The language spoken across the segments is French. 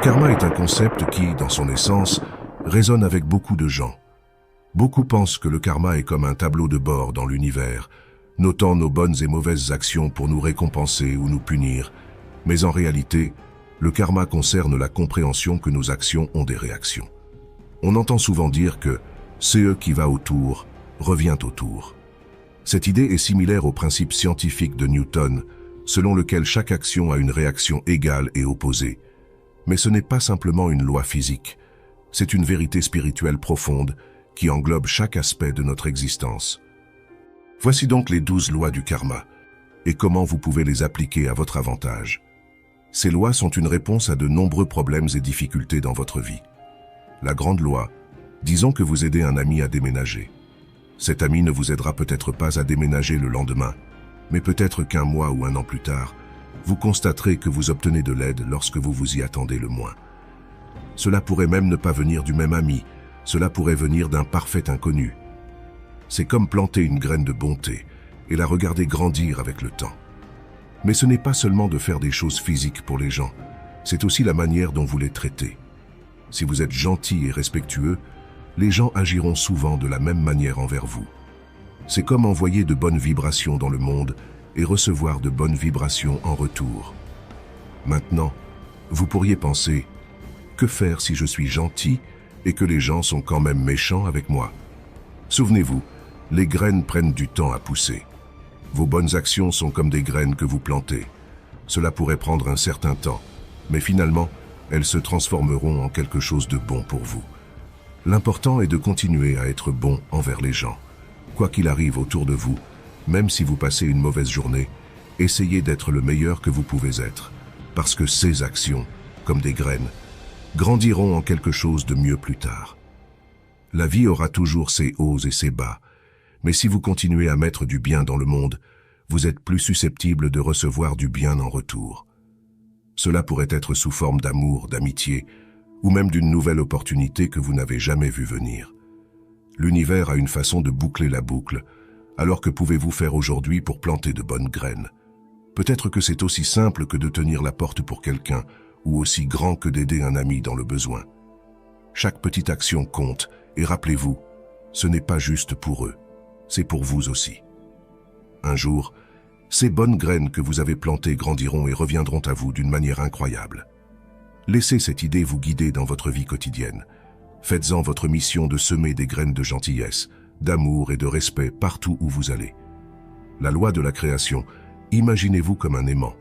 karma est un concept qui, dans son essence, résonne avec beaucoup de gens. Beaucoup pensent que le karma est comme un tableau de bord dans l'univers, notant nos bonnes et mauvaises actions pour nous récompenser ou nous punir. Mais en réalité, le karma concerne la compréhension que nos actions ont des réactions. On entend souvent dire que « ce qui va autour revient autour ». Cette idée est similaire au principe scientifique de Newton, selon lequel chaque action a une réaction égale et opposée. Mais ce n'est pas simplement une loi physique, c'est une vérité spirituelle profonde qui englobe chaque aspect de notre existence. Voici donc les 12 lois du karma, et comment vous pouvez les appliquer à votre avantage. Ces lois sont une réponse à de nombreux problèmes et difficultés dans votre vie. La grande loi, disons que vous aidez un ami à déménager. Cet ami ne vous aidera peut-être pas à déménager le lendemain, mais peut-être qu'un mois ou un an plus tard, vous constaterez que vous obtenez de l'aide lorsque vous vous y attendez le moins. Cela pourrait même ne pas venir du même ami, cela pourrait venir d'un parfait inconnu. C'est comme planter une graine de bonté et la regarder grandir avec le temps. Mais ce n'est pas seulement de faire des choses physiques pour les gens, c'est aussi la manière dont vous les traitez. Si vous êtes gentil et respectueux, les gens agiront souvent de la même manière envers vous. C'est comme envoyer de bonnes vibrations dans le monde et recevoir de bonnes vibrations en retour. Maintenant, vous pourriez penser, que faire si je suis gentil et que les gens sont quand même méchants avec moi? Souvenez-vous, les graines prennent du temps à pousser. Vos bonnes actions sont comme des graines que vous plantez. Cela pourrait prendre un certain temps, mais finalement, elles se transformeront en quelque chose de bon pour vous. L'important est de continuer à être bon envers les gens. Quoi qu'il arrive autour de vous, même si vous passez une mauvaise journée, essayez d'être le meilleur que vous pouvez être, parce que ces actions, comme des graines, grandiront en quelque chose de mieux plus tard. La vie aura toujours ses hauts et ses bas, mais si vous continuez à mettre du bien dans le monde, vous êtes plus susceptible de recevoir du bien en retour. Cela pourrait être sous forme d'amour, d'amitié, ou même d'une nouvelle opportunité que vous n'avez jamais vue venir. L'univers a une façon de boucler la boucle, alors que pouvez-vous faire aujourd'hui pour planter de bonnes graines? Peut-être que c'est aussi simple que de tenir la porte pour quelqu'un, ou aussi grand que d'aider un ami dans le besoin. Chaque petite action compte, et rappelez-vous, ce n'est pas juste pour eux, c'est pour vous aussi. Un jour, ces bonnes graines que vous avez plantées grandiront et reviendront à vous d'une manière incroyable. Laissez cette idée vous guider dans votre vie quotidienne. Faites-en votre mission de semer des graines de gentillesse, d'amour et de respect partout où vous allez. La loi de la création, imaginez-vous comme un aimant.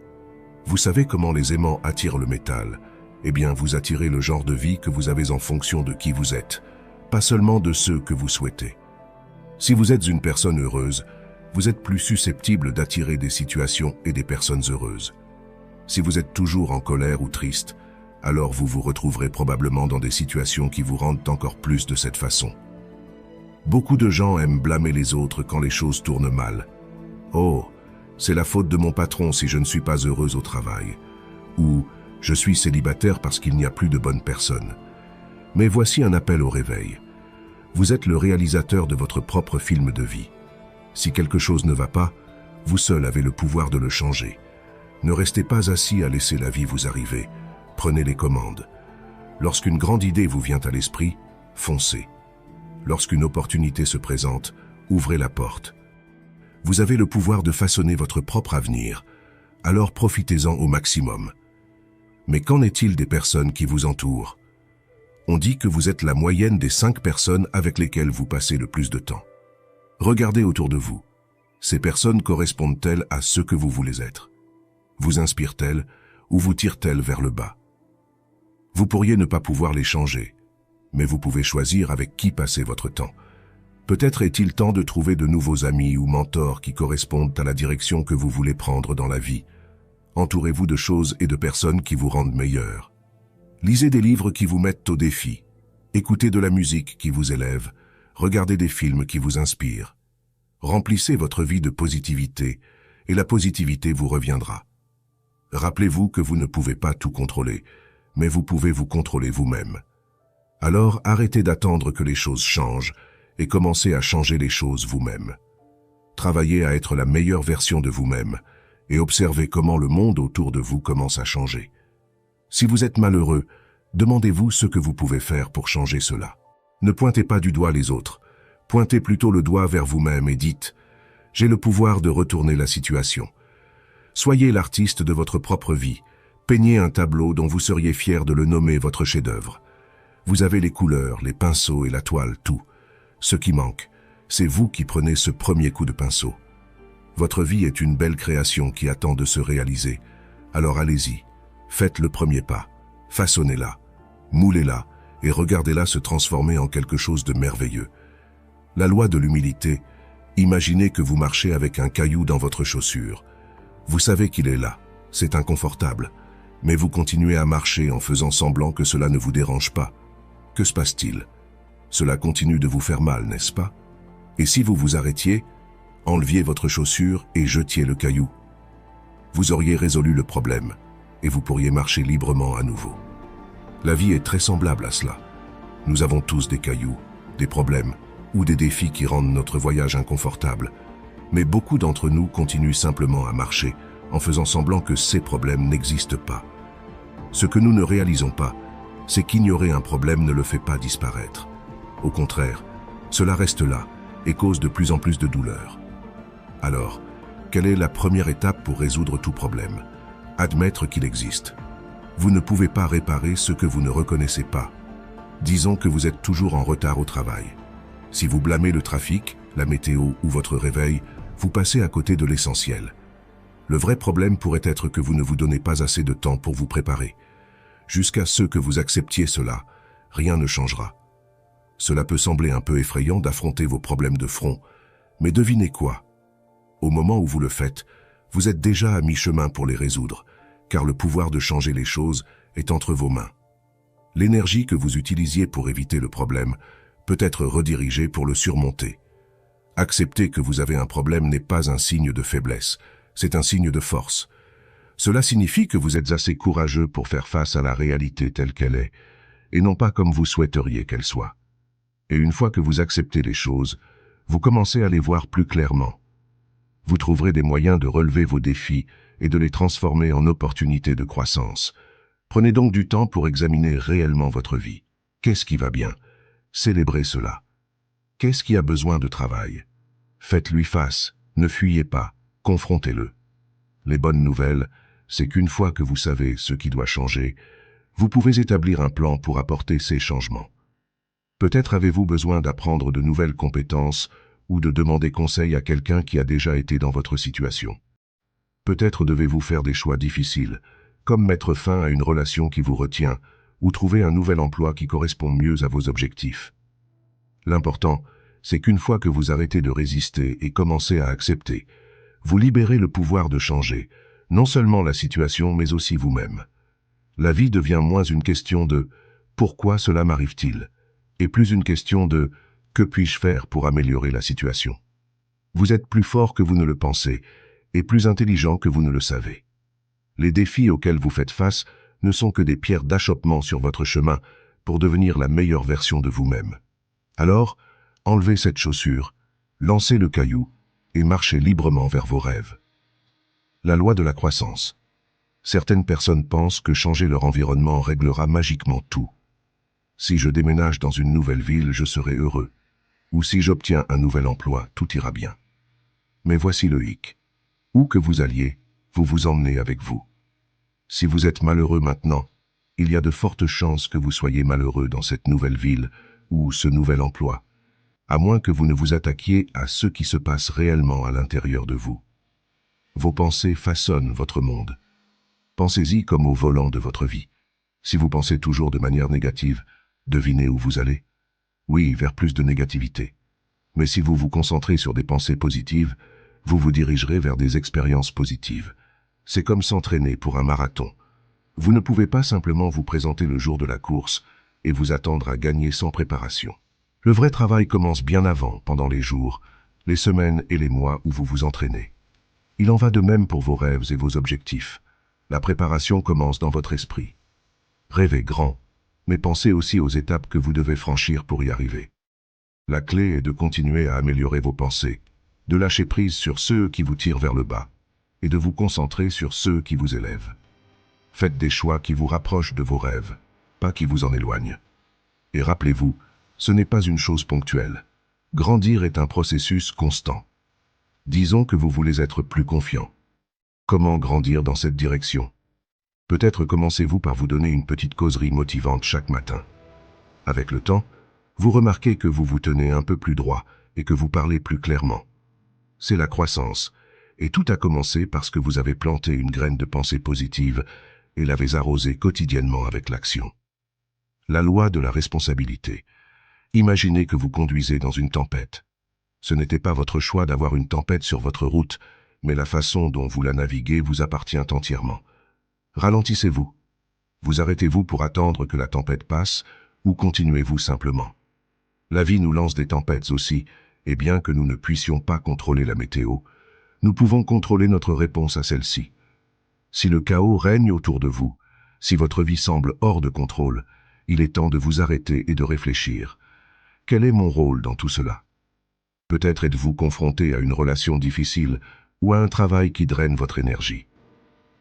Vous savez comment les aimants attirent le métal? Eh bien, vous attirez le genre de vie que vous avez en fonction de qui vous êtes, pas seulement de ceux que vous souhaitez. Si vous êtes une personne heureuse, vous êtes plus susceptible d'attirer des situations et des personnes heureuses. Si vous êtes toujours en colère ou triste, alors vous vous retrouverez probablement dans des situations qui vous rendent encore plus de cette façon. Beaucoup de gens aiment blâmer les autres quand les choses tournent mal. « Oh, c'est la faute de mon patron si je ne suis pas heureuse au travail. » Ou « Je suis célibataire parce qu'il n'y a plus de bonnes personnes. » Mais voici un appel au réveil. Vous êtes le réalisateur de votre propre film de vie. Si quelque chose ne va pas, vous seul avez le pouvoir de le changer. Ne restez pas assis à laisser la vie vous arriver. Prenez les commandes. Lorsqu'une grande idée vous vient à l'esprit, foncez. Lorsqu'une opportunité se présente, ouvrez la porte. Vous avez le pouvoir de façonner votre propre avenir, alors profitez-en au maximum. Mais qu'en est-il des personnes qui vous entourent? On dit que vous êtes la moyenne des 5 personnes avec lesquelles vous passez le plus de temps. Regardez autour de vous. Ces personnes correspondent-elles à ce que vous voulez être? Vous inspirent-elles ou vous tirent-elles vers le bas? Vous pourriez ne pas pouvoir les changer, mais vous pouvez choisir avec qui passer votre temps. Peut-être est-il temps de trouver de nouveaux amis ou mentors qui correspondent à la direction que vous voulez prendre dans la vie. Entourez-vous de choses et de personnes qui vous rendent meilleur. Lisez des livres qui vous mettent au défi. Écoutez de la musique qui vous élève. Regardez des films qui vous inspirent. Remplissez votre vie de positivité et la positivité vous reviendra. Rappelez-vous que vous ne pouvez pas tout contrôler, mais vous pouvez vous contrôler vous-même. Alors arrêtez d'attendre que les choses changent et commencez à changer les choses vous-même. Travaillez à être la meilleure version de vous-même et observez comment le monde autour de vous commence à changer. Si vous êtes malheureux, Demandez-vous ce que vous pouvez faire pour changer cela. Ne pointez pas du doigt les autres. Pointez plutôt le doigt vers vous-même et dites « J'ai le pouvoir de retourner la situation ». Soyez l'artiste de votre propre vie. Peignez un tableau dont vous seriez fier de le nommer votre chef-d'œuvre. Vous avez les couleurs, les pinceaux et la toile, tout. Ce qui manque, c'est vous qui prenez ce premier coup de pinceau. Votre vie est une belle création qui attend de se réaliser. Alors allez-y, faites le premier pas, façonnez-la, moulez-la et regardez-la se transformer en quelque chose de merveilleux. La loi de l'humilité, imaginez que vous marchez avec un caillou dans votre chaussure. Vous savez qu'il est là, c'est inconfortable, mais vous continuez à marcher en faisant semblant que cela ne vous dérange pas. Que se passe-t-il? Cela continue de vous faire mal, n'est-ce pas? Et si vous vous arrêtiez, enleviez votre chaussure et jetiez le caillou. Vous auriez résolu le problème, et vous pourriez marcher librement à nouveau. La vie est très semblable à cela. Nous avons tous des cailloux, des problèmes, ou des défis qui rendent notre voyage inconfortable. Mais beaucoup d'entre nous continuent simplement à marcher, en faisant semblant que ces problèmes n'existent pas. Ce que nous ne réalisons pas, c'est qu'ignorer un problème ne le fait pas disparaître. Au contraire, cela reste là et cause de plus en plus de douleur. Alors, quelle est la première étape pour résoudre tout problème? Admettre qu'il existe. Vous ne pouvez pas réparer ce que vous ne reconnaissez pas. Disons que vous êtes toujours en retard au travail. Si vous blâmez le trafic, la météo ou votre réveil, vous passez à côté de l'essentiel. Le vrai problème pourrait être que vous ne vous donnez pas assez de temps pour vous préparer. Jusqu'à ce que vous acceptiez cela, rien ne changera. Cela peut sembler un peu effrayant d'affronter vos problèmes de front, mais devinez quoi? Au moment où vous le faites, vous êtes déjà à mi-chemin pour les résoudre, car le pouvoir de changer les choses est entre vos mains. L'énergie que vous utilisiez pour éviter le problème peut être redirigée pour le surmonter. Accepter que vous avez un problème n'est pas un signe de faiblesse, c'est un signe de force. Cela signifie que vous êtes assez courageux pour faire face à la réalité telle qu'elle est, et non pas comme vous souhaiteriez qu'elle soit. Et une fois que vous acceptez les choses, vous commencez à les voir plus clairement. Vous trouverez des moyens de relever vos défis et de les transformer en opportunités de croissance. Prenez donc du temps pour examiner réellement votre vie. Qu'est-ce qui va bien? Célébrez cela. Qu'est-ce qui a besoin de travail? Faites-lui face, ne fuyez pas, confrontez-le. Les bonnes nouvelles, c'est qu'une fois que vous savez ce qui doit changer, vous pouvez établir un plan pour apporter ces changements. Peut-être avez-vous besoin d'apprendre de nouvelles compétences ou de demander conseil à quelqu'un qui a déjà été dans votre situation. Peut-être devez-vous faire des choix difficiles, comme mettre fin à une relation qui vous retient ou trouver un nouvel emploi qui correspond mieux à vos objectifs. L'important, c'est qu'une fois que vous arrêtez de résister et commencez à accepter, vous libérez le pouvoir de changer, non seulement la situation mais aussi vous-même. La vie devient moins une question de « pourquoi cela m'arrive-t-il ?» et plus une question de « que puis-je faire pour améliorer la situation ?» Vous êtes plus fort que vous ne le pensez et plus intelligent que vous ne le savez. Les défis auxquels vous faites face ne sont que des pierres d'achoppement sur votre chemin pour devenir la meilleure version de vous-même. Alors, enlevez cette chaussure, lancez le caillou et marchez librement vers vos rêves. La loi de la croissance. Certaines personnes pensent que changer leur environnement réglera magiquement tout. Si je déménage dans une nouvelle ville, je serai heureux. Ou si j'obtiens un nouvel emploi, tout ira bien. Mais voici le hic. Où que vous alliez, vous vous emmenez avec vous. Si vous êtes malheureux maintenant, il y a de fortes chances que vous soyez malheureux dans cette nouvelle ville ou ce nouvel emploi, à moins que vous ne vous attaquiez à ce qui se passe réellement à l'intérieur de vous. Vos pensées façonnent votre monde. Pensez-y comme au volant de votre vie. Si vous pensez toujours de manière négative, devinez où vous allez. Oui, vers plus de négativité. Mais si vous vous concentrez sur des pensées positives, vous vous dirigerez vers des expériences positives. C'est comme s'entraîner pour un marathon. Vous ne pouvez pas simplement vous présenter le jour de la course et vous attendre à gagner sans préparation. Le vrai travail commence bien avant, pendant les jours, les semaines et les mois où vous vous entraînez. Il en va de même pour vos rêves et vos objectifs. La préparation commence dans votre esprit. Rêvez grand, mais pensez aussi aux étapes que vous devez franchir pour y arriver. La clé est de continuer à améliorer vos pensées, de lâcher prise sur ceux qui vous tirent vers le bas, et de vous concentrer sur ceux qui vous élèvent. Faites des choix qui vous rapprochent de vos rêves, pas qui vous en éloigne. Et rappelez-vous, ce n'est pas une chose ponctuelle. Grandir est un processus constant. Disons que vous voulez être plus confiant. Comment grandir dans cette direction? Peut-être commencez-vous par vous donner une petite causerie motivante chaque matin. Avec le temps, vous remarquez que vous vous tenez un peu plus droit et que vous parlez plus clairement. C'est la croissance, et tout a commencé parce que vous avez planté une graine de pensée positive et l'avez arrosée quotidiennement avec l'action. La loi de la responsabilité. Imaginez que vous conduisez dans une tempête. Ce n'était pas votre choix d'avoir une tempête sur votre route, mais la façon dont vous la naviguez vous appartient entièrement. Ralentissez-vous. Vous arrêtez-vous pour attendre que la tempête passe, ou continuez-vous simplement? La vie nous lance des tempêtes aussi, et bien que nous ne puissions pas contrôler la météo, nous pouvons contrôler notre réponse à celle-ci. Si le chaos règne autour de vous, si votre vie semble hors de contrôle, il est temps de vous arrêter et de réfléchir. Quel est mon rôle dans tout cela? Peut-être êtes-vous confronté à une relation difficile ou à un travail qui draine votre énergie.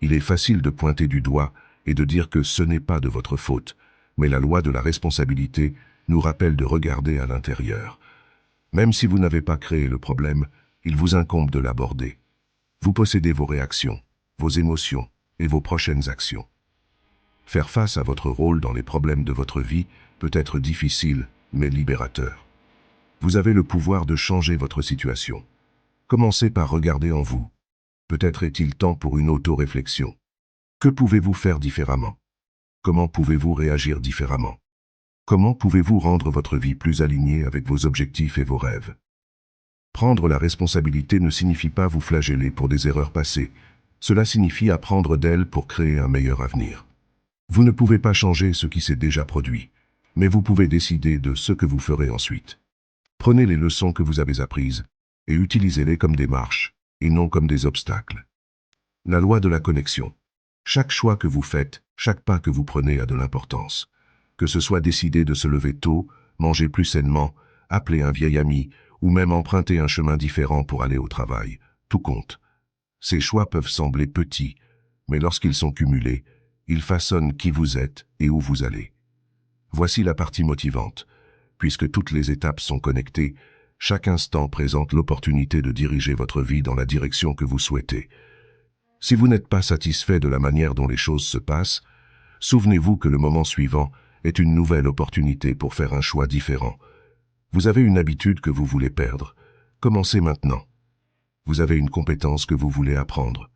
Il est facile de pointer du doigt et de dire que ce n'est pas de votre faute, mais la loi de la responsabilité nous rappelle de regarder à l'intérieur. Même si vous n'avez pas créé le problème, il vous incombe de l'aborder. Vous possédez vos réactions, vos émotions et vos prochaines actions. Faire face à votre rôle dans les problèmes de votre vie peut être difficile, mais libérateur. Vous avez le pouvoir de changer votre situation. Commencez par regarder en vous. Peut-être est-il temps pour une auto-réflexion. Que pouvez-vous faire différemment? Comment pouvez-vous réagir différemment? Comment pouvez-vous rendre votre vie plus alignée avec vos objectifs et vos rêves? Prendre la responsabilité ne signifie pas vous flageller pour des erreurs passées. Cela signifie apprendre d'elles pour créer un meilleur avenir. Vous ne pouvez pas changer ce qui s'est déjà produit, mais vous pouvez décider de ce que vous ferez ensuite. Prenez les leçons que vous avez apprises et utilisez-les comme des marches, et non comme des obstacles. La loi de la connexion. Chaque choix que vous faites, chaque pas que vous prenez a de l'importance. Que ce soit décider de se lever tôt, manger plus sainement, appeler un vieil ami, ou même emprunter un chemin différent pour aller au travail, tout compte. Ces choix peuvent sembler petits, mais lorsqu'ils sont cumulés, ils façonnent qui vous êtes et où vous allez. Voici la partie motivante. Puisque toutes les étapes sont connectées, chaque instant présente l'opportunité de diriger votre vie dans la direction que vous souhaitez. Si vous n'êtes pas satisfait de la manière dont les choses se passent, souvenez-vous que le moment suivant est une nouvelle opportunité pour faire un choix différent. Vous avez une habitude que vous voulez perdre. Commencez maintenant. Vous avez une compétence que vous voulez apprendre.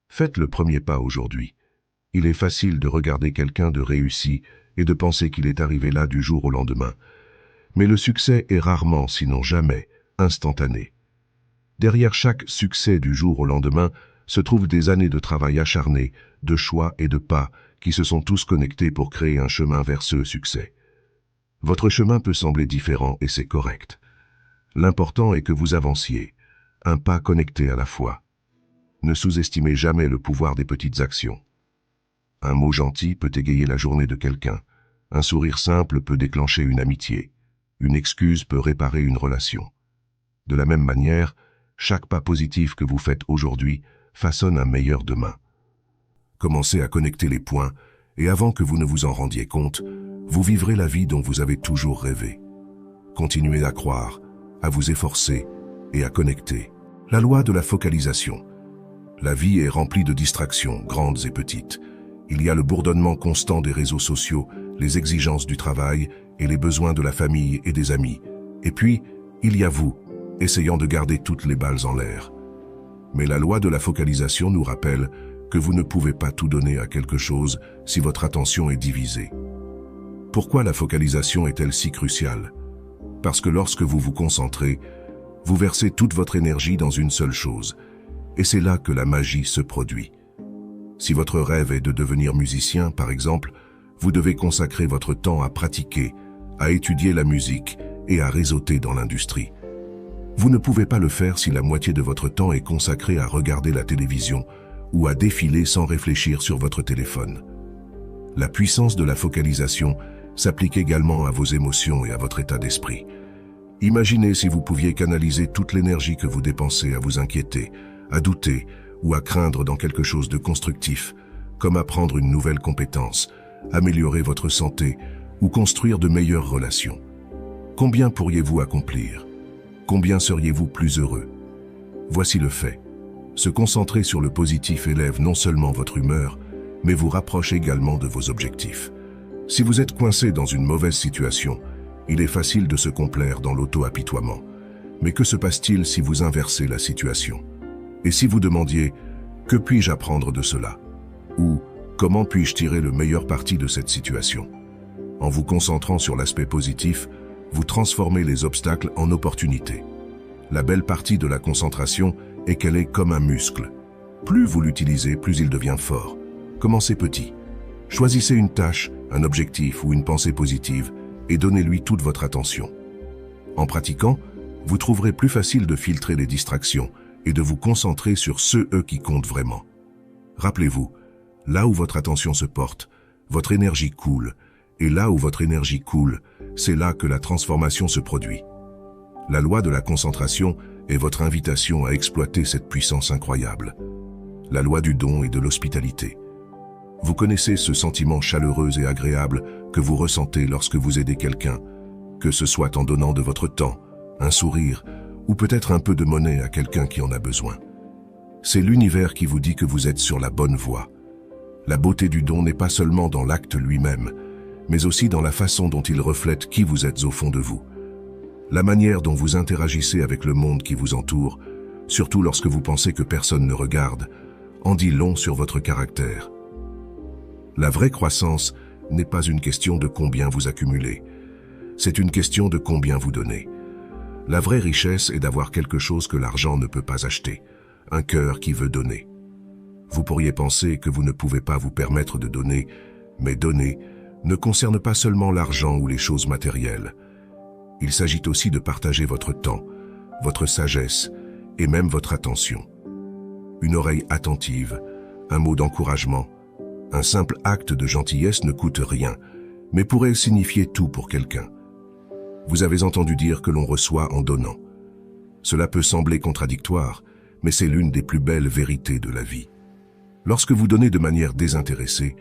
Faites le premier pas aujourd'hui. Il est facile de regarder quelqu'un de réussi et de penser qu'il est arrivé là du jour au lendemain. Mais le succès est rarement, sinon jamais, instantané. Derrière chaque succès du jour au lendemain se trouvent des années de travail acharné, de choix et de pas qui se sont tous connectés pour créer un chemin vers ce succès. Votre chemin peut sembler différent et c'est correct. L'important est que vous avanciez, un pas connecté à la fois. Ne sous-estimez jamais le pouvoir des petites actions. Un mot gentil peut égayer la journée de quelqu'un. Un sourire simple peut déclencher une amitié. Une excuse peut réparer une relation. De la même manière, chaque pas positif que vous faites aujourd'hui façonne un meilleur demain. Commencez à connecter les points et avant que vous ne vous en rendiez compte, vous vivrez la vie dont vous avez toujours rêvé. Continuez à croire, à vous efforcer et à connecter. La loi de la focalisation. La vie est remplie de distractions, grandes et petites. Il y a le bourdonnement constant des réseaux sociaux, les exigences du travail et les besoins de la famille et des amis. Et puis, il y a vous, essayant de garder toutes les balles en l'air. Mais la loi de la focalisation nous rappelle que vous ne pouvez pas tout donner à quelque chose si votre attention est divisée. Pourquoi la focalisation est-elle si cruciale? Parce que lorsque vous vous concentrez, vous versez toute votre énergie dans une seule chose, et c'est là que la magie se produit. Si votre rêve est de devenir musicien, par exemple, vous devez consacrer votre temps à pratiquer, à étudier la musique et à réseauter dans l'industrie. Vous ne pouvez pas le faire si la moitié de votre temps est consacré à regarder la télévision ou à défiler sans réfléchir sur votre téléphone. La puissance de la focalisation s'applique également à vos émotions et à votre état d'esprit. Imaginez si vous pouviez canaliser toute l'énergie que vous dépensez à vous inquiéter, à douter ou à craindre dans quelque chose de constructif, comme apprendre une nouvelle compétence, améliorer votre santé ou construire de meilleures relations. Combien pourriez-vous accomplir? Combien seriez-vous plus heureux? Voici le fait. Se concentrer sur le positif élève non seulement votre humeur, mais vous rapproche également de vos objectifs. Si vous êtes coincé dans une mauvaise situation, il est facile de se complaire dans l'auto-apitoiement. Mais que se passe-t-il si vous inversez la situation? Et si vous demandiez « Que puis-je apprendre de cela ?» ou « Comment puis-je tirer le meilleur parti de cette situation ?» En vous concentrant sur l'aspect positif, vous transformez les obstacles en opportunités. La belle partie de la concentration est qu'elle est comme un muscle. Plus vous l'utilisez, plus il devient fort. Commencez petit. Choisissez une tâche, un objectif ou une pensée positive et donnez-lui toute votre attention. En pratiquant, vous trouverez plus facile de filtrer les distractions et de vous concentrer sur ceux qui comptent vraiment. Rappelez-vous, là où votre attention se porte, votre énergie coule, et là où votre énergie coule, c'est là que la transformation se produit. La loi de la concentration est votre invitation à exploiter cette puissance incroyable. La loi du don et de l'hospitalité. Vous connaissez ce sentiment chaleureux et agréable que vous ressentez lorsque vous aidez quelqu'un, que ce soit en donnant de votre temps, un sourire, ou peut-être un peu de monnaie à quelqu'un qui en a besoin. C'est l'univers qui vous dit que vous êtes sur la bonne voie. La beauté du don n'est pas seulement dans l'acte lui-même, mais aussi dans la façon dont il reflète qui vous êtes au fond de vous. La manière dont vous interagissez avec le monde qui vous entoure, surtout lorsque vous pensez que personne ne regarde, en dit long sur votre caractère. La vraie croissance n'est pas une question de combien vous accumulez, c'est une question de combien vous donnez. La vraie richesse est d'avoir quelque chose que l'argent ne peut pas acheter, un cœur qui veut donner. Vous pourriez penser que vous ne pouvez pas vous permettre de donner, mais donner ne concerne pas seulement l'argent ou les choses matérielles. Il s'agit aussi de partager votre temps, votre sagesse et même votre attention. Une oreille attentive, un mot d'encouragement, un simple acte de gentillesse ne coûte rien, mais pourrait signifier tout pour quelqu'un. Vous avez entendu dire que l'on reçoit en donnant. Cela peut sembler contradictoire, mais c'est l'une des plus belles vérités de la vie. Lorsque vous donnez de manière désintéressée,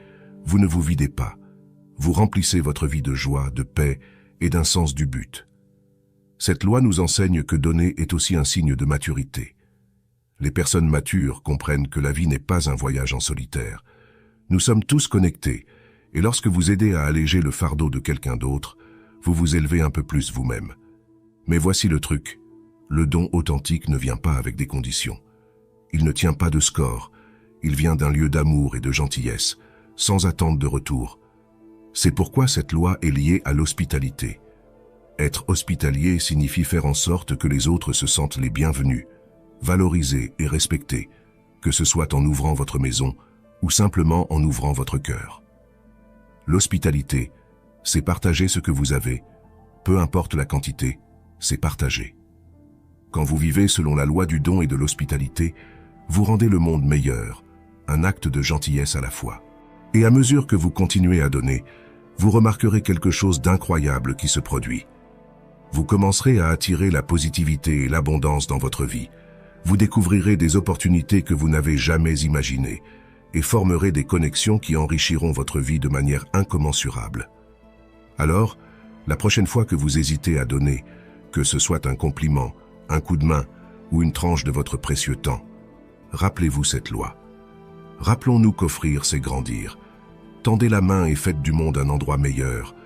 vous ne vous videz pas. Vous remplissez votre vie de joie, de paix et d'un sens du but. Cette loi nous enseigne que donner est aussi un signe de maturité. Les personnes matures comprennent que la vie n'est pas un voyage en solitaire. Nous sommes tous connectés, et lorsque vous aidez à alléger le fardeau de quelqu'un d'autre, vous vous élevez un peu plus vous-même. Mais voici le truc, le don authentique ne vient pas avec des conditions. Il ne tient pas de score, il vient d'un lieu d'amour et de gentillesse, sans attente de retour. C'est pourquoi cette loi est liée à l'hospitalité. Être hospitalier signifie faire en sorte que les autres se sentent les bienvenus, valorisés et respectés, que ce soit en ouvrant votre maison ou simplement en ouvrant votre cœur. L'hospitalité, c'est partager ce que vous avez, peu importe la quantité, c'est partager. Quand vous vivez selon la loi du don et de l'hospitalité, vous rendez le monde meilleur, un acte de gentillesse à la fois. Et à mesure que vous continuez à donner, vous remarquerez quelque chose d'incroyable qui se produit. Vous commencerez à attirer la positivité et l'abondance dans votre vie. Vous découvrirez des opportunités que vous n'avez jamais imaginées et formerez des connexions qui enrichiront votre vie de manière incommensurable. Alors, la prochaine fois que vous hésitez à donner, que ce soit un compliment, un coup de main ou une tranche de votre précieux temps, rappelez-vous cette loi. Rappelons-nous qu'offrir, c'est grandir. Tendez la main et faites du monde un endroit meilleur,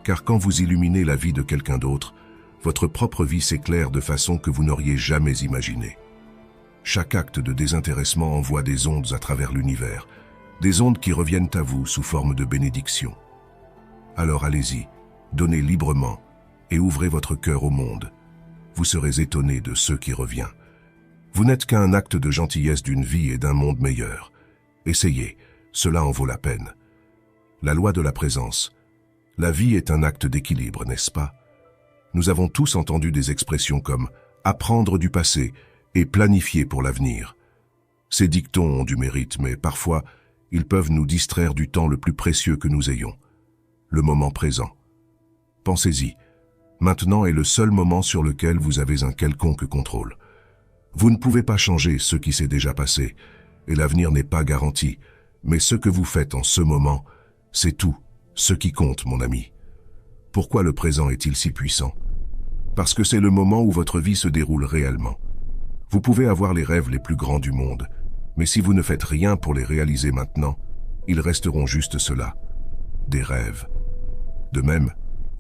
car quand vous illuminez la vie de quelqu'un d'autre, votre propre vie s'éclaire de façon que vous n'auriez jamais imaginée. Chaque acte de désintéressement envoie des ondes à travers l'univers, des ondes qui reviennent à vous sous forme de bénédiction. Alors allez-y, donnez librement et ouvrez votre cœur au monde. Vous serez étonné de ce qui revient. Vous n'êtes qu'un acte de gentillesse d'une vie et d'un monde meilleur. Essayez, cela en vaut la peine. La loi de la présence. La vie est un acte d'équilibre, n'est-ce pas? Nous avons tous entendu des expressions comme « apprendre du passé » et « planifier pour l'avenir ». Ces dictons ont du mérite, mais parfois, ils peuvent nous distraire du temps le plus précieux que nous ayons, le moment présent. Pensez-y, maintenant est le seul moment sur lequel vous avez un quelconque contrôle. Vous ne pouvez pas changer ce qui s'est déjà passé, et l'avenir n'est pas garanti, mais ce que vous faites en ce moment, c'est tout, Ce qui compte, mon ami. Pourquoi le présent est-il si puissant? Parce que c'est le moment où votre vie se déroule réellement. Vous pouvez avoir les rêves les plus grands du monde, mais si vous ne faites rien pour les réaliser maintenant, ils resteront juste cela, des rêves. De même,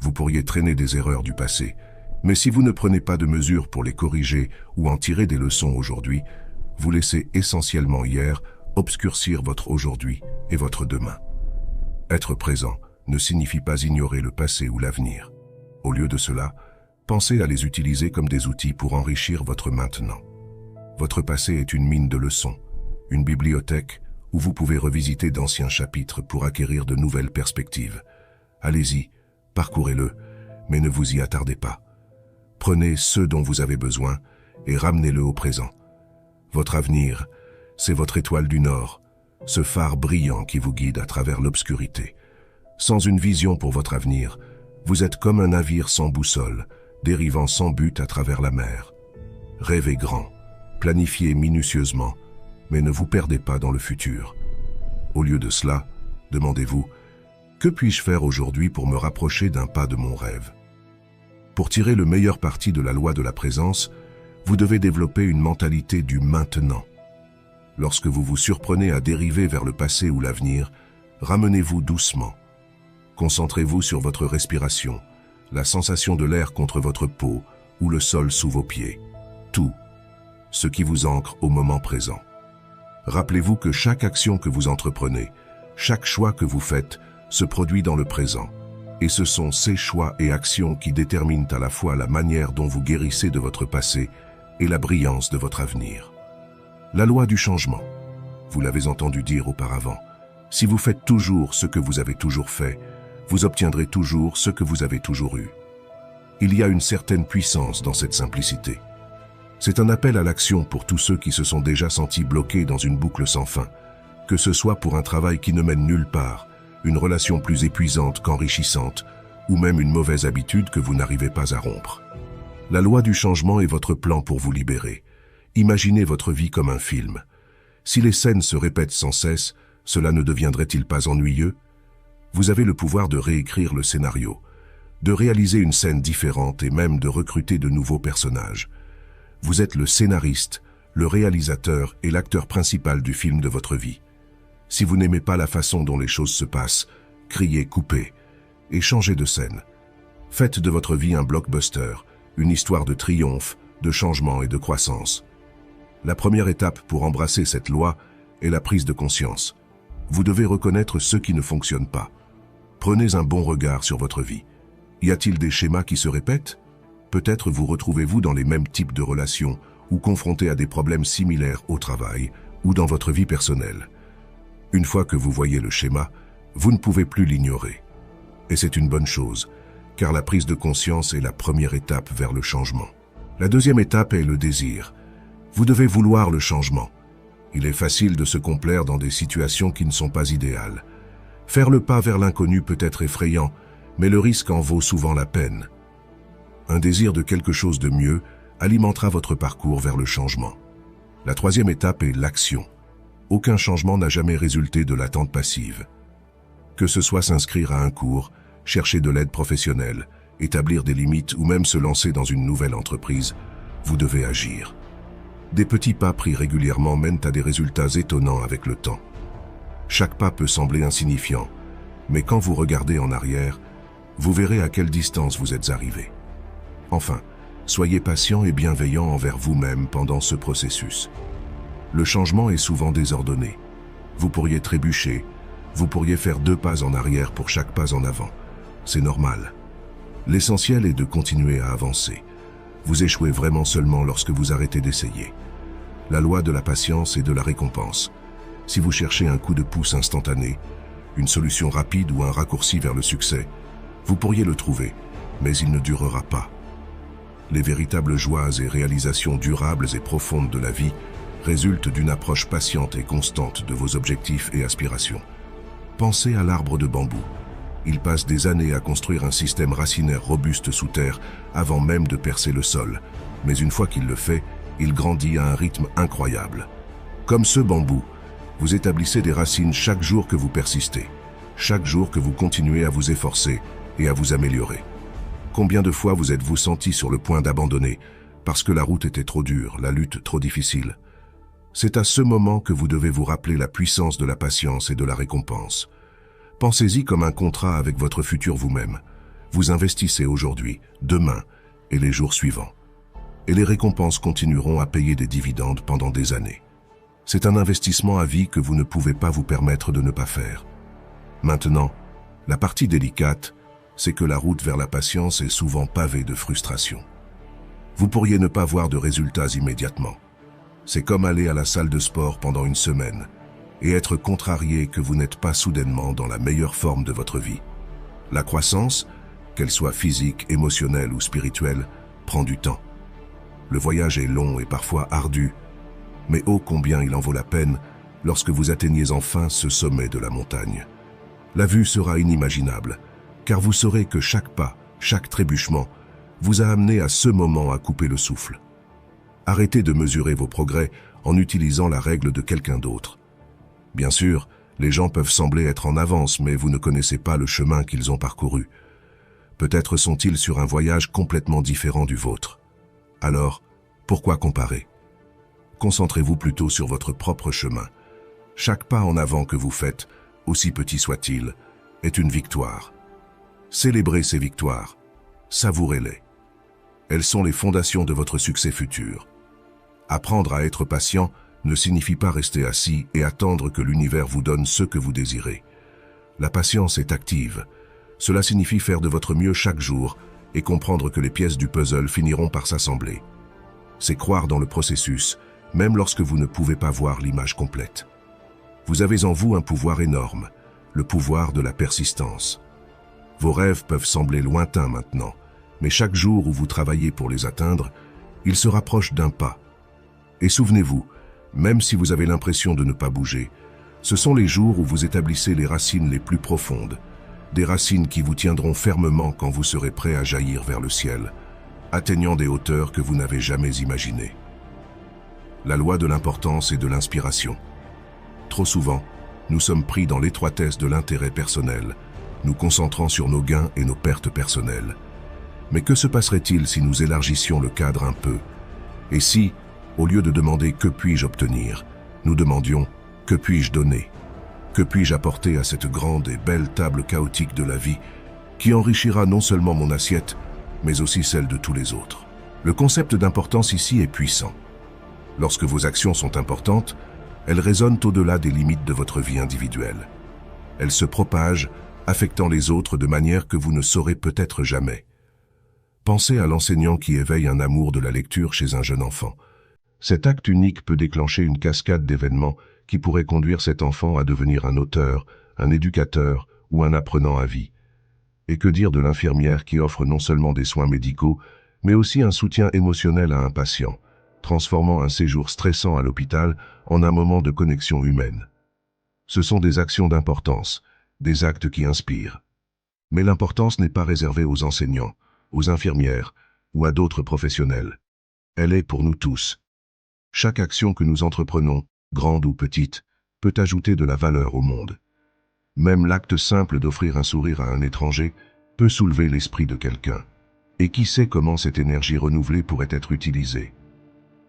vous pourriez traîner des erreurs du passé, mais si vous ne prenez pas de mesures pour les corriger ou en tirer des leçons aujourd'hui, vous laissez essentiellement hier obscurcir votre aujourd'hui et votre demain. Être présent ne signifie pas ignorer le passé ou l'avenir. Au lieu de cela, pensez à les utiliser comme des outils pour enrichir votre maintenant. Votre passé est une mine de leçons, une bibliothèque où vous pouvez revisiter d'anciens chapitres pour acquérir de nouvelles perspectives. Allez-y, parcourez-le, mais ne vous y attardez pas. Prenez ce dont vous avez besoin et ramenez-le au présent. Votre avenir, c'est votre étoile du Nord, ce phare brillant qui vous guide à travers l'obscurité. Sans une vision pour votre avenir, vous êtes comme un navire sans boussole, dérivant sans but à travers la mer. Rêvez grand, planifiez minutieusement, mais ne vous perdez pas dans le futur. Au lieu de cela, demandez-vous, que puis-je faire aujourd'hui pour me rapprocher d'un pas de mon rêve? Pour tirer le meilleur parti de la loi de la présence, vous devez développer une mentalité du maintenant. Lorsque vous vous surprenez à dériver vers le passé ou l'avenir, ramenez-vous doucement. Concentrez-vous sur votre respiration, la sensation de l'air contre votre peau ou le sol sous vos pieds. Tout, ce qui vous ancre au moment présent. Rappelez-vous que chaque action que vous entreprenez, chaque choix que vous faites, se produit dans le présent. Et ce sont ces choix et actions qui déterminent à la fois la manière dont vous guérissez de votre passé et la brillance de votre avenir. La loi du changement. Vous l'avez entendu dire auparavant. Si vous faites toujours ce que vous avez toujours fait, vous obtiendrez toujours ce que vous avez toujours eu. Il y a une certaine puissance dans cette simplicité. C'est un appel à l'action pour tous ceux qui se sont déjà sentis bloqués dans une boucle sans fin, que ce soit pour un travail qui ne mène nulle part, une relation plus épuisante qu'enrichissante, ou même une mauvaise habitude que vous n'arrivez pas à rompre. La loi du changement est votre plan pour vous libérer. Imaginez votre vie comme un film. Si les scènes se répètent sans cesse, cela ne deviendrait-il pas ennuyeux? Vous avez le pouvoir de réécrire le scénario, de réaliser une scène différente et même de recruter de nouveaux personnages. Vous êtes le scénariste, le réalisateur et l'acteur principal du film de votre vie. Si vous n'aimez pas la façon dont les choses se passent, criez, coupez et changez de scène. Faites de votre vie un blockbuster, une histoire de triomphe, de changement et de croissance. La première étape pour embrasser cette loi est la prise de conscience. Vous devez reconnaître ce qui ne fonctionne pas. Prenez un bon regard sur votre vie. Y a-t-il des schémas qui se répètent? Peut-être vous retrouvez-vous dans les mêmes types de relations ou confronté à des problèmes similaires au travail ou dans votre vie personnelle. Une fois que vous voyez le schéma, vous ne pouvez plus l'ignorer. Et c'est une bonne chose, car la prise de conscience est la première étape vers le changement. La deuxième étape est le désir. Vous devez vouloir le changement. Il est facile de se complaire dans des situations qui ne sont pas idéales. Faire le pas vers l'inconnu peut être effrayant, mais le risque en vaut souvent la peine. Un désir de quelque chose de mieux alimentera votre parcours vers le changement. La troisième étape est l'action. Aucun changement n'a jamais résulté de l'attente passive. Que ce soit s'inscrire à un cours, chercher de l'aide professionnelle, établir des limites ou même se lancer dans une nouvelle entreprise, vous devez agir. Des petits pas pris régulièrement mènent à des résultats étonnants avec le temps. Chaque pas peut sembler insignifiant, mais quand vous regardez en arrière, vous verrez à quelle distance vous êtes arrivé. Enfin, soyez patient et bienveillant envers vous-même pendant ce processus. Le changement est souvent désordonné. Vous pourriez trébucher, vous pourriez faire 2 pas en arrière pour chaque pas en avant. C'est normal. L'essentiel est de continuer à avancer. Vous échouez vraiment seulement lorsque vous arrêtez d'essayer. La loi de la patience et de la récompense. Si vous cherchez un coup de pouce instantané, une solution rapide ou un raccourci vers le succès, vous pourriez le trouver, mais il ne durera pas. Les véritables joies et réalisations durables et profondes de la vie résultent d'une approche patiente et constante de vos objectifs et aspirations. Pensez à l'arbre de bambou. Il passe des années à construire un système racinaire robuste sous terre avant même de percer le sol. Mais une fois qu'il le fait, il grandit à un rythme incroyable. Comme ce bambou, vous établissez des racines chaque jour que vous persistez. chaque jour que vous continuez à vous efforcer et à vous améliorer. Combien de fois vous êtes-vous senti sur le point d'abandonner parce que la route était trop dure, la lutte trop difficile? C'est à ce moment que vous devez vous rappeler la puissance de la patience et de la récompense. Pensez-y comme un contrat avec votre futur vous-même. Vous investissez aujourd'hui, demain et les jours suivants. Et les récompenses continueront à payer des dividendes pendant des années. C'est un investissement à vie que vous ne pouvez pas vous permettre de ne pas faire. Maintenant, la partie délicate, c'est que la route vers la patience est souvent pavée de frustration. Vous pourriez ne pas voir de résultats immédiatement. C'est comme aller à la salle de sport pendant une semaine et être contrarié que vous n'êtes pas soudainement dans la meilleure forme de votre vie. La croissance, qu'elle soit physique, émotionnelle ou spirituelle, prend du temps. Le voyage est long et parfois ardu, mais ô combien il en vaut la peine lorsque vous atteignez enfin ce sommet de la montagne. La vue sera inimaginable, car vous saurez que chaque pas, chaque trébuchement, vous a amené à ce moment à couper le souffle. Arrêtez de mesurer vos progrès en utilisant la règle de quelqu'un d'autre. Bien sûr, les gens peuvent sembler être en avance, mais vous ne connaissez pas le chemin qu'ils ont parcouru. Peut-être sont-ils sur un voyage complètement différent du vôtre. Alors, pourquoi comparer? Concentrez-vous plutôt sur votre propre chemin. Chaque pas en avant que vous faites, aussi petit soit-il, est une victoire. Célébrez ces victoires, savourez-les. Elles sont les fondations de votre succès futur. Apprendre à être patient ne signifie pas rester assis et attendre que l'univers vous donne ce que vous désirez. La patience est active. Cela signifie faire de votre mieux chaque jour et comprendre que les pièces du puzzle finiront par s'assembler. C'est croire dans le processus, même lorsque vous ne pouvez pas voir l'image complète. Vous avez en vous un pouvoir énorme, le pouvoir de la persistance. Vos rêves peuvent sembler lointains maintenant, mais chaque jour où vous travaillez pour les atteindre, ils se rapprochent d'un pas. Et souvenez-vous, même si vous avez l'impression de ne pas bouger, ce sont les jours où vous établissez les racines les plus profondes, des racines qui vous tiendront fermement quand vous serez prêt à jaillir vers le ciel, atteignant des hauteurs que vous n'avez jamais imaginées. La loi de l'importance et de l'inspiration. Trop souvent, nous sommes pris dans l'étroitesse de l'intérêt personnel, nous concentrant sur nos gains et nos pertes personnelles. Mais que se passerait-il si nous élargissions le cadre un peu? Et si, au lieu de demander « que puis-je obtenir ?», nous demandions « que puis-je donner ?» Que puis-je apporter à cette grande et belle table chaotique de la vie qui enrichira non seulement mon assiette, mais aussi celle de tous les autres? Le concept d'importance ici est puissant. Lorsque vos actions sont importantes, elles résonnent au-delà des limites de votre vie individuelle. Elles se propagent, affectant les autres de manière que vous ne saurez peut-être jamais. Pensez à l'enseignant qui éveille un amour de la lecture chez un jeune enfant. Cet acte unique peut déclencher une cascade d'événements qui pourrait conduire cet enfant à devenir un auteur, un éducateur ou un apprenant à vie. Et que dire de l'infirmière qui offre non seulement des soins médicaux, mais aussi un soutien émotionnel à un patient, transformant un séjour stressant à l'hôpital en un moment de connexion humaine. Ce sont des actions d'importance, des actes qui inspirent. Mais l'importance n'est pas réservée aux enseignants, aux infirmières ou à d'autres professionnels. Elle est pour nous tous. Chaque action que nous entreprenons, grande ou petite, peut ajouter de la valeur au monde. Même l'acte simple d'offrir un sourire à un étranger peut soulever l'esprit de quelqu'un. Et qui sait comment cette énergie renouvelée pourrait être utilisée?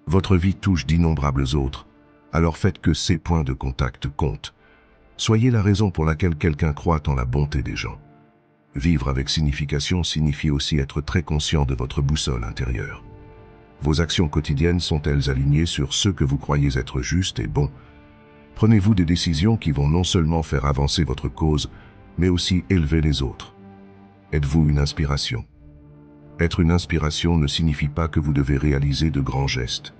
Votre vie touche d'innombrables autres, alors faites que ces points de contact comptent. Soyez la raison pour laquelle quelqu'un croit en la bonté des gens. Vivre avec signification signifie aussi être très conscient de votre boussole intérieure. Vos actions quotidiennes sont-elles alignées sur ce que vous croyez être juste et bon? Prenez-vous des décisions qui vont non seulement faire avancer votre cause, mais aussi élever les autres. Êtes-vous une inspiration? Être une inspiration ne signifie pas que vous devez réaliser de grands gestes.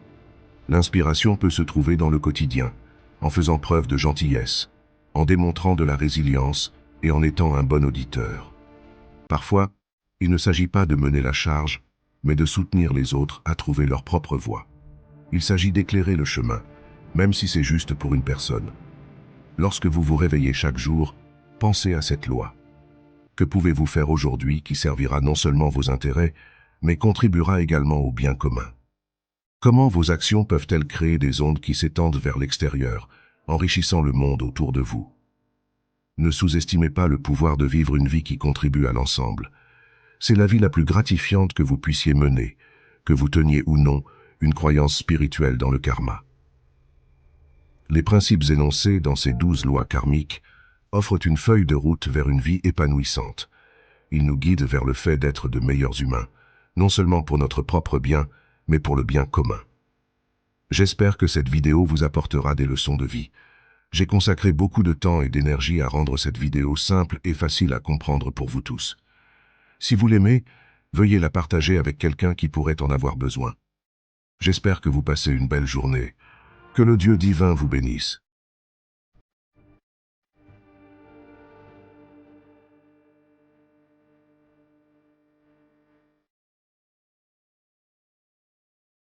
L'inspiration peut se trouver dans le quotidien, en faisant preuve de gentillesse, en démontrant de la résilience et en étant un bon auditeur. Parfois, il ne s'agit pas de mener la charge, mais de soutenir les autres à trouver leur propre voie. Il s'agit d'éclairer le chemin, même si c'est juste pour une personne. Lorsque vous vous réveillez chaque jour, pensez à cette loi. Que pouvez-vous faire aujourd'hui qui servira non seulement vos intérêts, mais contribuera également au bien commun? Comment vos actions peuvent-elles créer des ondes qui s'étendent vers l'extérieur, enrichissant le monde autour de vous? Ne sous-estimez pas le pouvoir de vivre une vie qui contribue à l'ensemble. C'est la vie la plus gratifiante que vous puissiez mener, que vous teniez ou non une croyance spirituelle dans le karma. Les principes énoncés dans ces 12 lois karmiques offrent une feuille de route vers une vie épanouissante. Ils nous guident vers le fait d'être de meilleurs humains, non seulement pour notre propre bien, mais pour le bien commun. J'espère que cette vidéo vous apportera des leçons de vie. J'ai consacré beaucoup de temps et d'énergie à rendre cette vidéo simple et facile à comprendre pour vous tous. Si vous l'aimez, veuillez la partager avec quelqu'un qui pourrait en avoir besoin. J'espère que vous passez une belle journée. Que le Dieu divin vous bénisse.